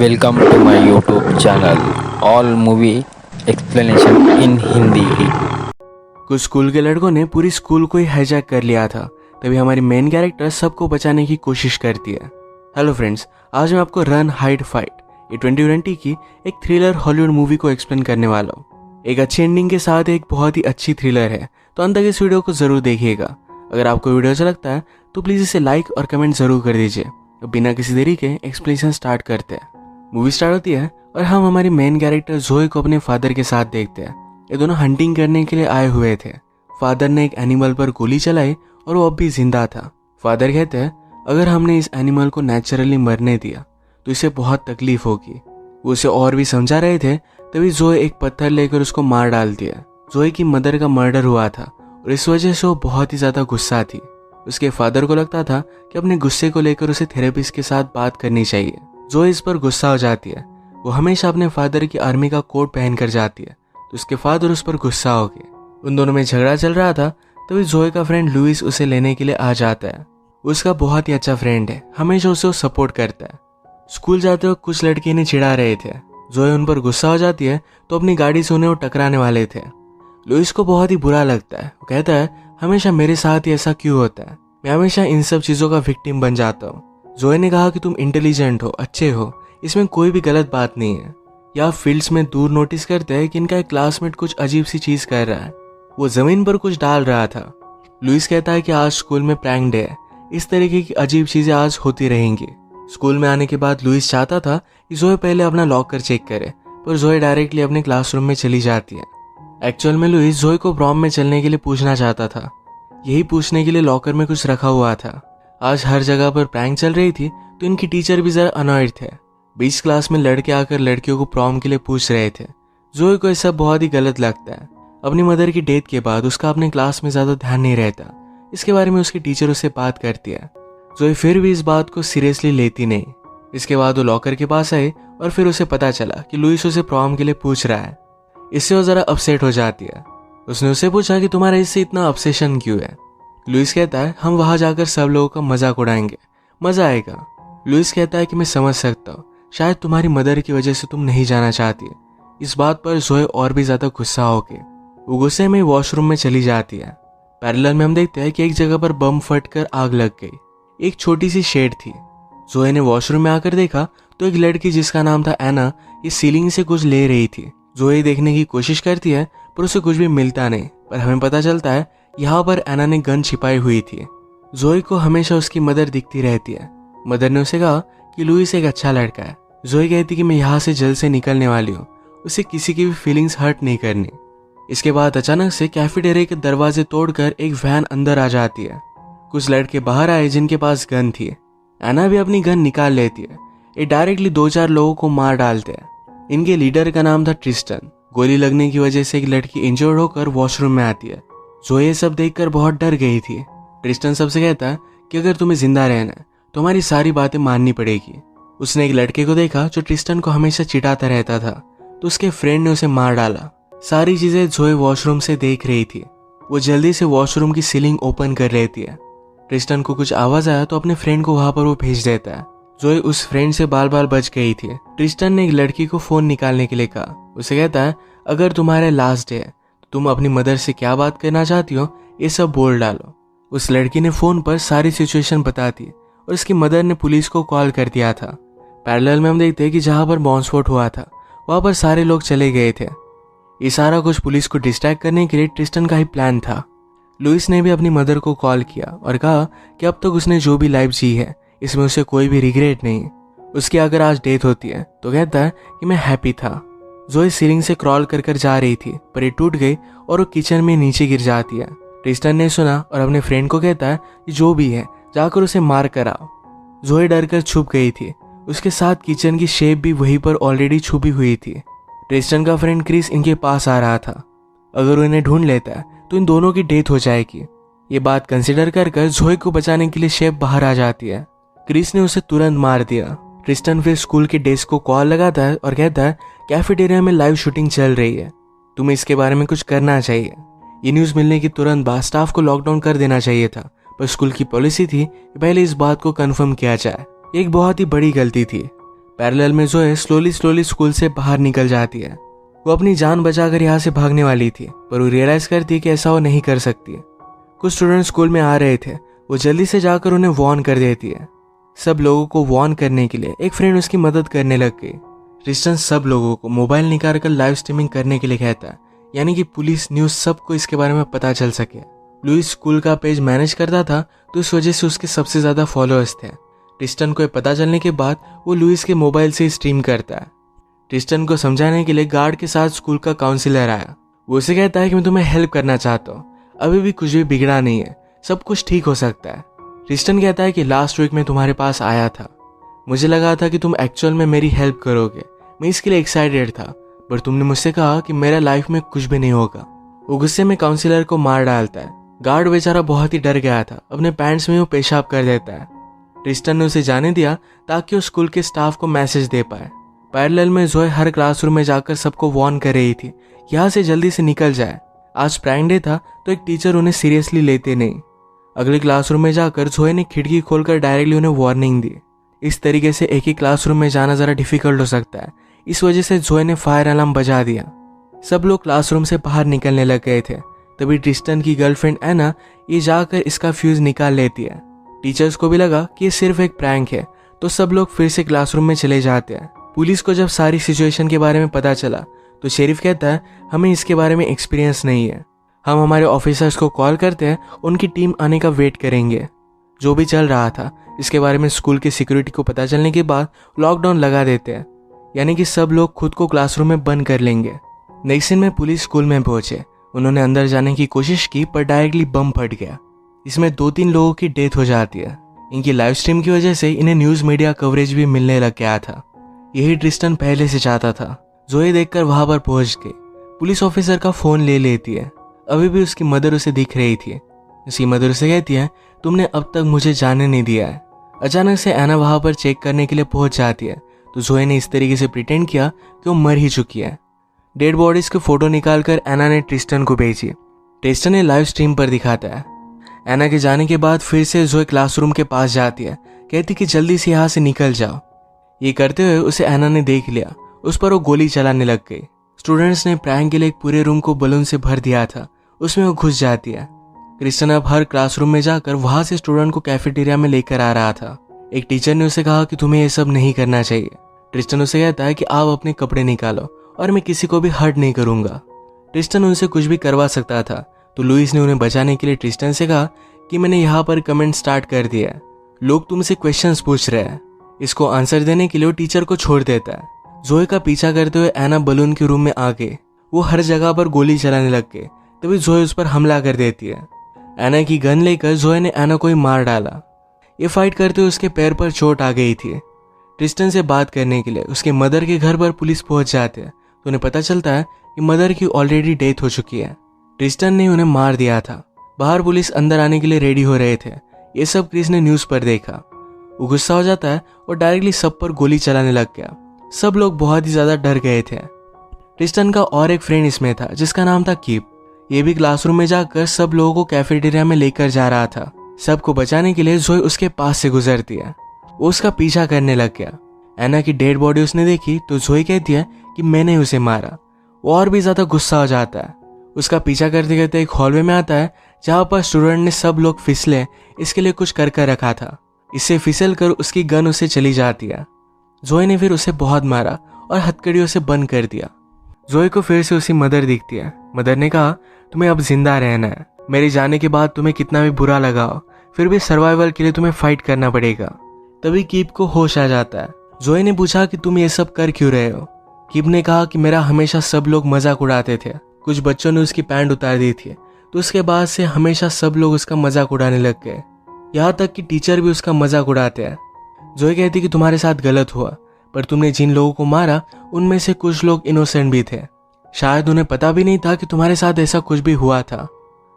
Welcome to my YouTube channel. All movie explanation in Hindi. कुछ school के लड़कों ने पूरी स्कूल को ही हाईजैक कर लिया था। तभी हमारी मेन कैरेक्टर सबको बचाने की कोशिश करती है। हेलो फ्रेंड्स, आज मैं आपको रन हाइड फाइट ये 2020 की एक थ्रिलर हॉलीवुड मूवी को एक्सप्लेन करने वाला हूँ। एक अच्छी एंडिंग के साथ एक बहुत ही अच्छी थ्रिलर है, तो अंत तक इस वीडियो को जरूर देखिएगा। अगर आपको वीडियो अच्छा लगता है तो प्लीज़ इसे लाइक और कमेंट जरूर कर दीजिए। तो बिना किसी देरी के एक्सप्लेनेशन स्टार्ट करते हैं। मूवी स्टार्ट होती है और हम हमारी मेन कैरेक्टर जोए को अपने फादर के साथ देखते हैं। ये दोनों हंटिंग करने के लिए आए हुए थे। फादर ने एक एनिमल पर गोली चलाई और वो अब भी जिंदा था। फादर कहते हैं अगर हमने इस एनिमल को नेचुरली मरने दिया तो इसे बहुत तकलीफ होगी। वो उसे और भी समझा रहे थे, तभी जोए एक पत्थर लेकर उसको मार डालती है। जोए की मदर का मर्डर हुआ था और इस वजह से वो बहुत ही ज्यादा गुस्सा थी। उसके फादर को लगता था कि अपने गुस्से को लेकर उसे थेरेपिस्ट के साथ बात करनी चाहिए। जोए इस पर गुस्सा हो जाती है। वो हमेशा अपने फादर की आर्मी का कोट पहन कर जाती है, तो उसके फादर उस पर गुस्सा हो गए। उन दोनों में झगड़ा चल रहा था, तभी जोए का फ्रेंड लुइस उसे लेने के लिए आ जाता है। उसका बहुत ही अच्छा फ्रेंड है, हमेशा उसे वो सपोर्ट करता है। स्कूल जाते वक्त कुछ लड़के इन्हें चिढ़ा रहे थे। जोए उन पर गुस्सा हो जाती है तो अपनी गाड़ी से उन्हें वो टकराने वाले थे। लुइस को बहुत ही बुरा लगता है। वो कहता है हमेशा मेरे साथ ही ऐसा क्यों होता है, मैं हमेशा इन सब चीजों का विक्टिम बन जाता हूँ। जोए ने कहा कि तुम इंटेलिजेंट हो, अच्छे हो, इसमें कोई भी गलत बात नहीं है। या फील्ड्स में दूर नोटिस करते हैं कि इनका एक क्लासमेट कुछ अजीब सी चीज कर रहा है। वो जमीन पर कुछ डाल रहा था। लुइस कहता है कि आज स्कूल में प्रैंक डे है, इस तरीके की अजीब चीजें आज होती रहेंगी। स्कूल में आने के बाद लुइस चाहता था कि जोए पहले अपना लॉकर चेक करे, पर जोए डायरेक्टली अपने क्लासरूम में चली जाती है। एक्चुअल में लुइस जोए को प्रॉम में चलने के लिए पूछना चाहता था। यही पूछने के लिए लॉकर में कुछ रखा हुआ था। आज हर जगह पर प्रैंक चल रही थी, तो इनकी टीचर भी जरा अनॉयड थे। 20 क्लास में लड़के आकर लड़कियों को प्रॉम के लिए पूछ रहे थे। जोए को ऐसा बहुत ही गलत लगता है। अपनी मदर की डेथ के बाद उसका अपने क्लास में ज्यादा ध्यान नहीं रहता। इसके बारे में उसकी टीचर उससे बात करती है। जोए फिर भी इस बात को सीरियसली लेती नहीं। इसके बाद वो लॉकर के पास आए और फिर उसे पता चला कि लुइस उसे प्रॉम के लिए पूछ रहा है। इससे वो जरा अपसेट हो जाती है। उसने उससे पूछा कि तुम्हारा इससे इतना ऑब्सेशन क्यों है। लुइस कहता है हम वहां जाकर सब लोगों का मजाक उड़ाएंगे, मजा आएगा। लुइस कहता है कि मैं समझ सकता हूँ, शायद तुम्हारी मदर की वजह से तुम नहीं जाना चाहती। इस बात पर जोए और भी ज्यादा गुस्सा हो गई। वो गुस्से में वॉशरूम में चली जाती है। पैरेलल में हम देखते हैं कि एक जगह पर बम फटकर आग लग गई। एक छोटी सी शेड थी। जोए ने वॉशरूम में आकर देखा तो एक लड़की जिसका नाम था एना, ये सीलिंग से कुछ ले रही थी। जोए देखने की कोशिश करती है पर उसे कुछ भी मिलता नहीं, पर हमें पता चलता है यहाँ पर एना ने गन छिपाई हुई थी। जोए को हमेशा उसकी मदर दिखती रहती है। मदर ने उसे कहा कि लुइस एक अच्छा लड़का है। जोए कहती कि मैं यहाँ से जल्द से निकलने वाली हूँ, उसे किसी की भी फीलिंग्स हर्ट नहीं करनी। इसके बाद अचानक से कैफेटेरिया के दरवाजे तोड़कर एक वैन अंदर आ जाती है। कुछ लड़के बाहर आए जिनके पास गन थी। एना भी अपनी गन निकाल लेती है। ये डायरेक्टली 2-4 लोगों को मार डालते हैं। इनके लीडर का नाम था ट्रिस्टन। गोली लगने की वजह से एक लड़की इंजर्ड होकर वॉशरूम में आती है। जोए ये सब देखकर बहुत डर गई थी। ट्रिस्टन सबसे कहता है कि अगर तुम्हें जिंदा रहना है तो हमारी सारी बातें माननी पड़ेगी। उसने एक लड़के को देखा जो ट्रिस्टन को हमेशा चिढ़ाता रहता था, तो उसके फ्रेंड ने उसे मार डाला। सारी चीजें जोए वॉशरूम से देख रही थी। वो जल्दी से वॉशरूम की सीलिंग ओपन कर लेती है। ट्रिस्टन को कुछ आवाज आया तो अपने फ्रेंड को वहां पर वो भेज देता है। जोए उस फ्रेंड से बाल बाल बच गई थी। ट्रिस्टन ने एक लड़की को फोन निकालने के लिए कहा। उसे कहता है अगर तुम्हारे लास्ट डे है तो तुम अपनी मदर से क्या बात करना चाहती हो, ये सब बोल डालो। उस लड़की ने फोन पर सारी सिचुएशन बता दी और उसकी मदर ने पुलिस को कॉल कर दिया था। पैरेलल में हम देखते हैं कि जहां पर बॉम्ब स्फोट हुआ था वहां पर सारे लोग चले गए थे। ये सारा कुछ पुलिस को डिस्ट्रैक्ट करने के लिए ट्रिस्टन का ही प्लान था। लुइस ने भी अपनी मदर को कॉल किया और कहा कि अब तक उसने जो भी लाइफ जी है इसमें उसे कोई भी रिग्रेट नहीं। उसकी अगर आज डेथ होती है तो कहता है कि मैं हैप्पी था। जोए सीलिंग से क्रॉल कर कर जा रही थी, पर ये टूट गई और वो किचन में नीचे गिर जाती है। ट्रिस्टन ने सुना और अपने फ्रेंड को कहता है कि जो भी है जाकर उसे मार कर आओ। जोए डर कर छुप गई थी। उसके साथ किचन की शेप भी वहीं पर ऑलरेडी छुपी हुई थी। ट्रिस्टन का फ्रेंड क्रिस इनके पास आ रहा था। अगर वो इन्हें ढूंढ लेता है तो इन दोनों की डेथ हो जाएगी। ये बात कंसिडर कर जोए को बचाने के लिए शेप बाहर आ जाती है। क्रिस ने उसे तुरंत मार दिया। ट्रिस्टन फिर स्कूल के डेस्क को कॉल लगाता है और कहता है कैफेटेरिया में लाइव शूटिंग चल रही है, तुम्हें इसके बारे में कुछ करना चाहिए। ये न्यूज मिलने की तुरंत बाद स्टाफ को लॉकडाउन कर देना चाहिए था, पर स्कूल की पॉलिसी थी कि पहले इस बात को कंफर्म किया जाए। एक बहुत ही बड़ी गलती थी। पैरेलल में जोए स्लोली स्कूल से बाहर निकल जाती है। वो अपनी जान बचाकर यहाँ से भागने वाली थी, पर वो रियलाइज करती है कि ऐसा वो नहीं कर सकती। कुछ स्टूडेंट स्कूल में आ रहे थे, वो जल्दी से जाकर उन्हें वार्न कर देती है। सब लोगों को वार्न करने के लिए एक फ्रेंड उसकी मदद करने लग गई। ट्रिस्टन सब लोगों को मोबाइल निकाल कर लाइव स्ट्रीमिंग करने के लिए कहता है, यानी कि पुलिस न्यूज सबको इसके बारे में पता चल सके। लुइस स्कूल का पेज मैनेज करता था, तो इस वजह से उसके सबसे ज्यादा फॉलोअर्स थे। ट्रिस्टन को पता चलने के बाद वो लुइस के मोबाइल से स्ट्रीम करता है। ट्रिस्टन को समझाने के लिए गार्ड के साथ स्कूल का काउंसिलर आया। वो उसे कहता है कि मैं तुम्हें हेल्प करना चाहता हूँ, अभी भी कुछ भी बिगड़ा नहीं है, सब कुछ ठीक हो सकता है। ट्रिस्टन कहता है कि लास्ट वीक में तुम्हारे पास आया था, मुझे लगा था कि तुम एक्चुअल में मेरी हेल्प करोगे, मैं इसके लिए एक्साइटेड था, पर तुमने मुझसे कहा कि मेरा लाइफ में कुछ भी नहीं होगा। वो गुस्से में काउंसिलर को मार डालता है। गार्ड बेचारा बहुत ही डर गया था, अपने पैंट्स में वो पेशाब कर देता है। ट्रिस्टन ने उसे जाने दिया ताकि वो स्कूल के स्टाफ को मैसेज दे पाए। पैरेलल में जोए हर क्लासरूम में जाकर सबको वार्न कर रही थी, यहाँ से जल्दी से निकल जाए। आज प्रैंक डे था, तो एक टीचर उन्हें सीरियसली लेते नहीं। अगले क्लासरूम में जाकर जोए ने खिड़की खोलकर डायरेक्टली उन्हें वार्निंग दी। इस तरीके से एक ही क्लासरूम में जाना जरा डिफिकल्ट हो सकता है, इस वजह से जोए ने फायर अलार्म बजा दिया। सब लोग क्लासरूम से बाहर निकलने लग गए थे। तभी ट्रिस्टन की गर्लफ्रेंड एना ये जाकर इसका फ्यूज निकाल लेती है। टीचर्स को भी लगा कि ये सिर्फ एक प्रैंक है, तो सब लोग फिर से क्लासरूम में चले जाते हैं। पुलिस को जब सारी सिचुएशन के बारे में पता चला, तो शेरिफ कहता है हमें इसके बारे में एक्सपीरियंस नहीं है, हम हमारे ऑफिसर्स को कॉल करते हैं, उनकी टीम आने का वेट करेंगे। जो भी चल रहा था इसके बारे में स्कूल के सिक्योरिटी को पता चलने के बाद लॉकडाउन लगा देते हैं, यानी कि सब लोग खुद को क्लासरूम में बंद कर लेंगे। नेक्स्ट दिन में पुलिस स्कूल में पहुंचे। उन्होंने अंदर जाने की कोशिश की, पर डायरेक्टली बम फट गया। इसमें 2-3 लोगों की डेथ हो जाती है। इनकी लाइव स्ट्रीम की वजह से इन्हें न्यूज मीडिया कवरेज भी मिलने लग गया था। यही ट्रिस्टन पहले से चाहता था। जोए देखकर वहां पर पहुंच गई। पुलिस ऑफिसर का फोन ले लेती है। अभी भी उसकी मदर उसे दिख रही थी। उसकी मदर उसे कहती है तुमने अब तक मुझे जाने नहीं दिया है। अचानक से एना वहां पर चेक करने के लिए पहुंच जाती है, तो जोए ने इस तरीके से प्रिटेंड किया कि वो मर ही चुकी है। डेड बॉडीज के फोटो निकालकर एना ने ट्रिस्टन को भेजी। ट्रिस्टन ने लाइव स्ट्रीम पर दिखाता है। एना के जाने के बाद फिर से जोए क्लासरूम के पास जाती है, कहती कि जल्दी से यहाँ से निकल जाओ। ये करते हुए उसे एना ने देख लिया, उस पर वो गोली चलाने लग गई। स्टूडेंट्स ने प्रैंक के लिए एक पूरे रूम को बलून से भर दिया था, उसमें वो घुस जाती है। क्रिस्टन अब हर क्लासरूम में जाकर वहां से स्टूडेंट को कैफेटेरिया में लेकर आ रहा था। एक टीचर ने उसे कहा कि तुम्हें ये सब नहीं करना चाहिए। ट्रिस्टन उसे कहता है कि आप अपने कपड़े निकालो और मैं किसी को भी हर्ट नहीं करूंगा। ट्रिस्टन उनसे कुछ भी करवा सकता था, तो लुइस ने उन्हें बचाने के लिए ट्रिस्टन से कहा कि मैंने यहाँ पर कमेंट स्टार्ट कर दिया है, लोग तुमसे क्वेश्चंस पूछ रहे हैं। इसको आंसर देने के लिए वो टीचर को छोड़ देता है। जोए का पीछा करते हुए एना बलून के रूम में आ गई। वो हर जगह पर गोली चलाने लग गए, तभी जोए उस पर हमला कर देती है। एना की गन लेकर जोए ने एना को ही मार डाला। ये फाइट करते हुए उसके पैर पर चोट आ गई थी। ट्रिस्टन से बात करने के लिए उसके मदर के घर पर पुलिस पहुंच जाते हैं, तो उन्हें पता चलता है कि मदर की ऑलरेडी डेथ हो चुकी है। ट्रिस्टन ने उन्हें मार दिया था। बाहर पुलिस अंदर आने के लिए रेडी हो रहे थे। ये सब क्रिस ने न्यूज पर देखा। वो गुस्सा हो जाता है और डायरेक्टली सब पर गोली चलाने लग गया। सब लोग बहुत ही ज्यादा डर गए थे। ट्रिस्टन का और एक फ्रेंड इसमें था जिसका नाम था कीप। ये भी क्लासरूम में जाकर सब लोगों को कैफेटेरिया में लेकर जा रहा था। सबको बचाने के लिए जोए उसके पास से गुजरती है। वो उसका पीछा करने लग गया। एना की डेड बॉडी उसने देखी तो जोए कहती है कि मैंने उसे मारा। वो और भी ज्यादा गुस्सा हो जाता है। उसका पीछा करते करते एक हॉलवे में आता है जहाँ पर स्टूडेंट ने सब लोग फिसले इसके लिए कुछ कर रखा था। इससे फिसल कर उसकी गन उसे चली जाती है। जोए ने फिर उसे बहुत मारा और हथकड़ियों से बंद कर दिया। जोए को फिर से उसकी मदर दिखती है। मदर ने कहा तुम्हें अब जिंदा रहना है, मेरे जाने के बाद तुम्हें कितना भी बुरा लगा हो, फिर भी सर्वाइवल के लिए तुम्हें फाइट करना पड़ेगा। तभी कीप को होश आ जाता है। जोए ने पूछा कि तुम ये सब कर क्यों रहे हो। कीप ने कहा कि मेरा हमेशा सब लोग मजाक उड़ाते थे। कुछ बच्चों ने उसकी पैंट उतार दी थी, तो उसके बाद से हमेशा सब लोग उसका मजाक उड़ाने लग गए, यहाँ तक कि टीचर भी उसका मजाक उड़ाते हैं। जोए कहती कि तुम्हारे साथ गलत हुआ, पर तुमने जिन लोगों को मारा उनमें से कुछ लोग इनोसेंट भी थे। शायद उन्हें पता भी नहीं था कि तुम्हारे साथ ऐसा कुछ भी हुआ था।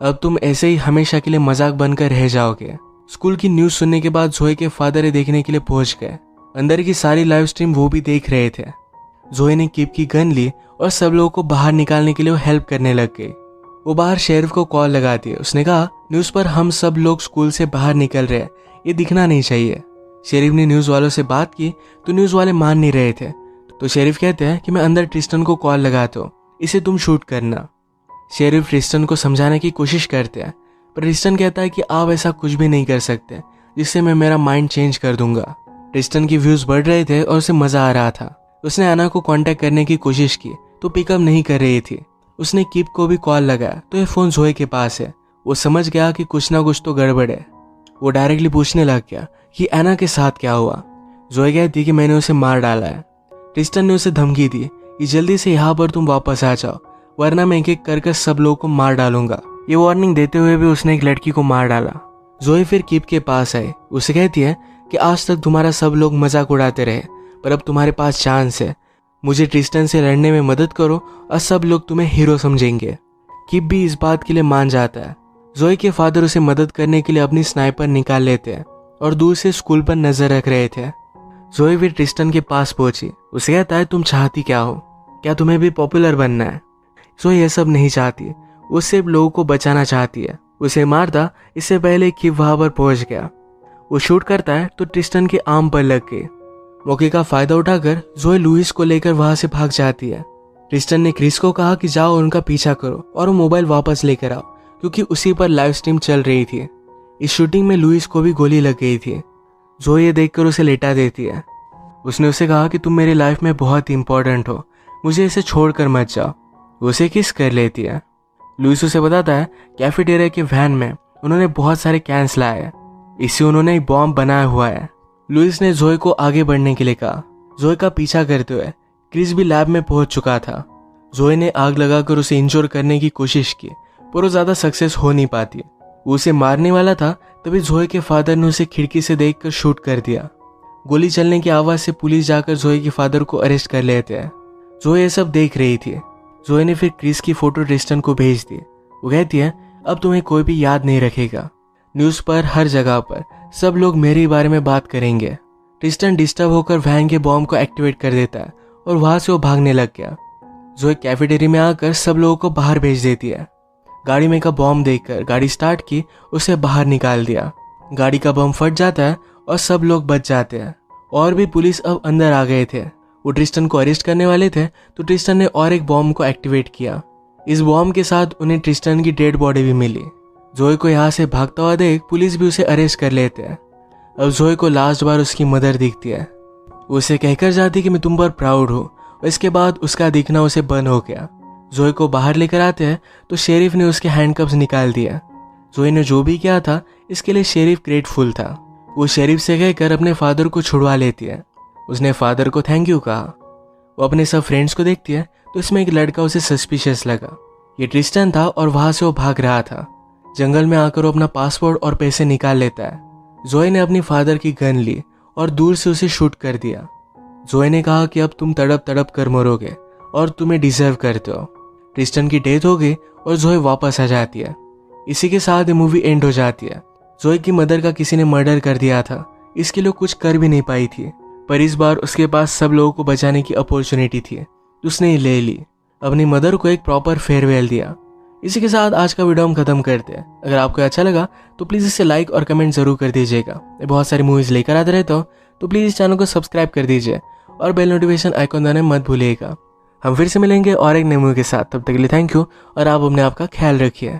अब तुम ऐसे ही हमेशा के लिए मजाक बनकर रह जाओगे। स्कूल की न्यूज सुनने के बाद जोए के फादर ये देखने के लिए पहुंच गए। अंदर की सारी लाइव स्ट्रीम वो भी देख रहे थे। जोए ने कीप की गन ली और सब लोगों को बाहर निकालने के लिए वो हेल्प करने लग गई। वो बाहर शेरिफ को कॉल लगाती है। उसने कहा न्यूज पर हम सब लोग स्कूल से बाहर निकल रहे हैं, ये दिखना नहीं चाहिए। शेरिफ ने न्यूज़ वालों से बात की तो न्यूज़ वाले मान नहीं रहे थे। तो शेरिफ कहते हैं कि मैं अंदर ट्रिस्टन को कॉल लगाता हूँ, इसे तुम शूट करना। शेरिफ ट्रिस्टन को समझाने की कोशिश करते हैं, पर ट्रिस्टन कहता है कि आप ऐसा कुछ भी नहीं कर सकते जिससे मैं मेरा माइंड चेंज कर दूंगा। ट्रिस्टन की व्यूज़ बढ़ रहे थे और उसे मज़ा आ रहा था। उसने एना को कांटेक्ट करने की कोशिश की तो पिकअप नहीं कर रही थी। उसने किप को भी कॉल लगाया तो ये फ़ोन जोए के पास है। वो समझ गया कि कुछ ना कुछ तो गड़बड़ है। वो डायरेक्टली पूछने लग गया कि एना के साथ क्या हुआ। जोए कहती कि मैंने उसे मार डाला है। ट्रिस्टन ने उसे धमकी दी कि जल्दी से यहाँ पर तुम वापस आ जाओ, वरना मैं एक एक कर सब लोगों को मार डालूंगा। ये वार्निंग देते हुए भी उसने एक लड़की को मार डाला। जोए फिर किप के पास आई। उसे कहती है कि आज तक तुम्हारा सब लोग मजाक उड़ाते रहे, पर अब तुम्हारे पास चांस है। मुझे ट्रिस्टन से लड़ने में मदद करो और सब लोग तुम्हें हीरो समझेंगे। किप भी इस बात के लिए मान जाता है। जोए के फादर उसे मदद करने के लिए अपनी स्नाइपर निकाल लेते हैं और दूर से स्कूल पर नजर रख रहे थे। जोए फिर ट्रिस्टन के पास पहुंची। उसे कहता है तुम चाहती क्या हो, क्या तुम्हें भी पॉपुलर बनना है? जोए यह सब नहीं चाहती, वो सिर्फ लोगों को बचाना चाहती है। उसे मारता इससे पहले किप वहां पर पहुंच गया। वो शूट करता है तो ट्रिस्टन के आर्म पर लग गई। मौके का फायदा उठाकर जोए लुइस को लेकर वहां से भाग जाती है। ट्रिस्टन ने क्रिस को कहा कि जाओ उनका पीछा करो और वो मोबाइल वापस लेकर आओ, क्योंकि उसी पर लाइव स्ट्रीम चल रही थी। इस शूटिंग में लुइस को भी गोली लग गई थी। जोए ये देखकर उसे लेटा देती है। उसने उसे कहा कि तुम मेरी लाइफ में बहुत इंपॉर्टेंट हो, मुझे इसे छोड़कर मत जाओ। वो उसे किस कर लेती है। लुइस उसे बताता है कैफेटेरिया के वैन में उन्होंने बहुत सारे कैंस लाए हैं, इससे उन्होंने एक बॉम्ब बनाया हुआ है। लुइस ने जोए को आगे बढ़ने के लिए कहा। जोए का पीछा करते हुए क्रिस भी लैब में पहुंच चुका था। जोए ने आग लगाकर उसे इंजोर करने की कोशिश की, पर वो ज्यादा सक्सेस हो नहीं पाती। वो उसे मारने वाला था तभी जोए के फादर ने उसे खिड़की से देखकर शूट कर दिया। गोली चलने की आवाज से पुलिस जाकर जोए के फादर को अरेस्ट कर लेते हैं। जोए ये सब देख रही थी। जोए ने फिर क्रिस की फोटो ट्रिस्टन को भेज दी। वो कहती है अब तुम्हें कोई भी याद नहीं रखेगा, न्यूज पर हर जगह पर सब लोग मेरे बारे में बात करेंगे। ट्रिस्टन डिस्टर्ब होकर वैन के बॉम्ब को एक्टिवेट कर देता है और वहां से वो भागने लग गया। जोए कैफेटेरिया में आकर सब लोगों को बाहर भेज देती है। गाड़ी में का बॉम्ब देखकर गाड़ी स्टार्ट की, उसे बाहर निकाल दिया। गाड़ी का बम फट जाता है और सब लोग बच जाते हैं। और भी पुलिस अब अंदर आ गए थे। वो ट्रिस्टन को अरेस्ट करने वाले थे तो ट्रिस्टन ने और एक बॉम्ब को एक्टिवेट किया। इस बॉम्ब के साथ उन्हें ट्रिस्टन की डेड बॉडी भी मिली। जोए को यहाँ से भागता हुआ देख पुलिस भी उसे अरेस्ट कर लेते हैं। अब जोए को लास्ट बार उसकी मदर दिखती है। वो उसे कहकर जाती कि मैं तुम पर प्राउड हूँ, और इसके बाद उसका दिखना उसे बंद हो गया। जोए को बाहर लेकर आते हैं तो शेरिफ ने उसके हैंडकफ्स निकाल दिया। जोए ने जो भी किया था इसके लिए शेरिफ ग्रेटफुल था। वो शेरिफ से कहकर अपने फादर को छुड़वा लेती है। उसने फादर को थैंक यू कहा। वो अपने सब फ्रेंड्स को देखती है तो इसमें एक लड़का उसे सस्पिशियस लगा। ये ट्रिस्टन था और वहां से वो भाग रहा था। जंगल में आकर वो अपना पासपोर्ट और पैसे निकाल लेता है। जोए ने अपनी फादर की गन ली और दूर से उसे शूट कर दिया। जोए ने कहा कि अब तुम तड़प तड़प कर मरोगे और तुम्हें डिजर्व करते हो। ट्रिस्टन की डेथ हो गई और जोए वापस आ जाती है। इसी के साथ ये मूवी एंड हो जाती है। जोए की मदर का किसी ने मर्डर कर दिया था, इसके लिए कुछ कर भी नहीं पाई थी, पर इस बार उसके पास सब लोगों को बचाने की अपॉर्चुनिटी थी, उसने ले ली। अपनी मदर को एक प्रॉपर फेयरवेल दिया। इसी के साथ आज का वीडियो हम खत्म करते हैं। अगर आपको अच्छा लगा तो प्लीज़ इसे लाइक और कमेंट जरूर कर दीजिएगा। मैं बहुत सारी मूवीज़ लेकर आते रहता हूँ, तो प्लीज़ इस चैनल को सब्सक्राइब कर दीजिए और बेल नोटिफिकेशन आइकॉन दबाना मत भूलिएगा। हम फिर से मिलेंगे और एक नई मूवी के साथ। तब तक के लिए थैंक यू और आप अपने आप का ख्याल रखिए।